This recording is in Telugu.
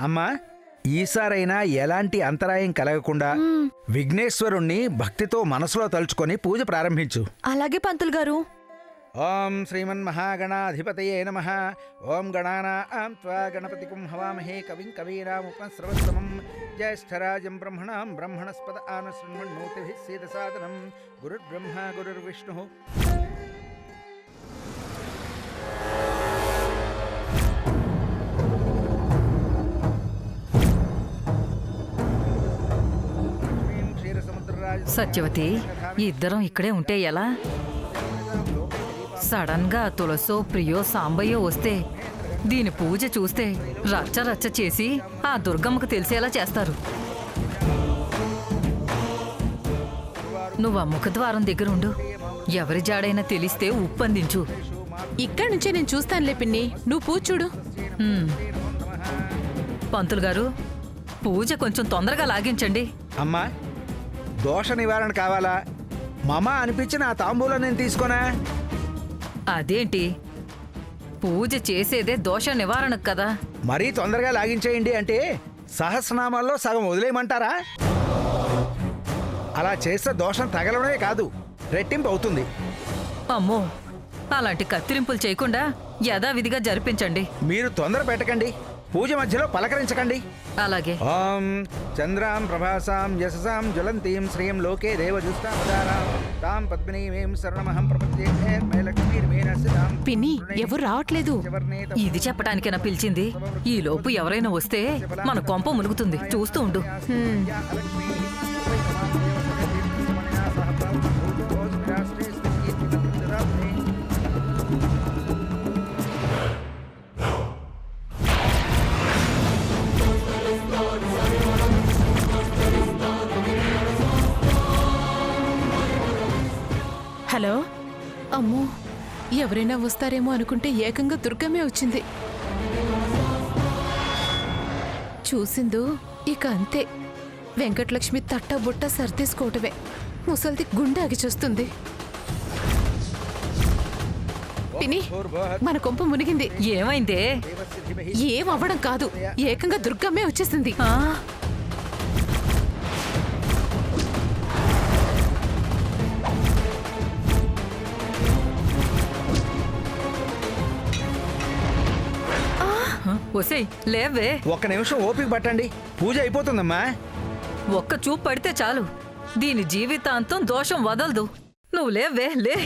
అమ్మా, ఈసారైనా ఎలాంటి అంతరాయం కలగకుండా విఘ్నేశ్వరుణ్ణి భక్తితో మనసులో తలుచుకొని పూజ ప్రారంభించు. అలాగే పంతులు గారు. ఓం శ్రీమన్మహాగణాధిపతయే నమః. ఓం గణానాం త్వా గణపతిం హవామహే కవిం కవీనాముపస్రవస్తమం. జ్యేష్ఠరాజం బ్రహ్మణాం బ్రహ్మణస్పద ఆనశృణ్వన్నోతిభిः సేదసాదనం. గురుర్బ్రహ్మ గురుర్విష్ణుః. సత్యవతి, ఇద్దరం ఇక్కడే ఉంటే ఎలా? సడన్ గా తులసో ప్రియో సాంబయ్యో వస్తే దీని పూజ చూస్తే రచ్చ రచ్చ చేసి ఆ దుర్గమ్మకు తెలిసేలా చేస్తారు. నువ్వు ఆ ముఖద్వారం దగ్గరుండు. ఎవరి జాడైనా తెలిస్తే ఉప్పందించు. ఇక్కడి నుంచే నేను చూస్తానులే పిన్ని, నువ్వు పూజ చూడు. పంతులు గారు, పూజ కొంచెం తొందరగా లాగించండి. అమ్మా, దోష నివారణ కావాలా? మమ అనిపించిన ఆ తాంబూలం నేను తీసుకోనా? అదేంటి, పూజ చేసేదే దోష నివారణకు కదా. మరీ తొందరగా లాగించేయండి అంటే సహస్రనామాల్లో సగం వదిలేయమంటారా? అలా చేస్తే దోషం తగలడమే కాదు, రెట్టింపు అవుతుంది. అమ్మో, అలాంటి కత్తిరింపులు చేయకుండా యథావిధిగా జరిపించండి. మీరు తొందర పెట్టకండి, పూజ మధ్యలో పలకరించకండి. అలాగే. ఓం చంద్రాం ప్రభాసాం యశసాం జ్వలంతీం శ్రీం లోకే దేవజుస్తాం తాం పద్మినీం శరణమహం ప్రపద్యే. పిన్ని, ఎవరు రావట్లేదు. ఇది చెప్పడానికైనా పిలిచింది? ఈ లోపు ఎవరైనా వస్తే మన కొంప మునుగుతుంది. చూస్తూ ఉండు. హలో. అమ్మో, ఎవరైనా వస్తారేమో అనుకుంటే ఏకంగా దుర్గమే వచ్చింది. చూసిందో ఇక అంతే. వెంకటలక్ష్మి తట్టబుట్ట సర్దేసుకోవటమే. ముసల్ది గుండాగి చూస్తుంది. పిని, మన కొంప మునిగింది. ఏమైందే? ఏం అవ్వడం కాదు, ఏకంగా దుర్గమ్మే వచ్చేసింది. ఒసేయ్, లేవే. ఒక్క నిమిషం ఓపిక పట్టండి, పూజ అయిపోతుందమ్మా. ఒక్క చూపు పడితే చాలు, దీని జీవితాంతం దోషం వదలదు. నువ్వు లేవే, లే.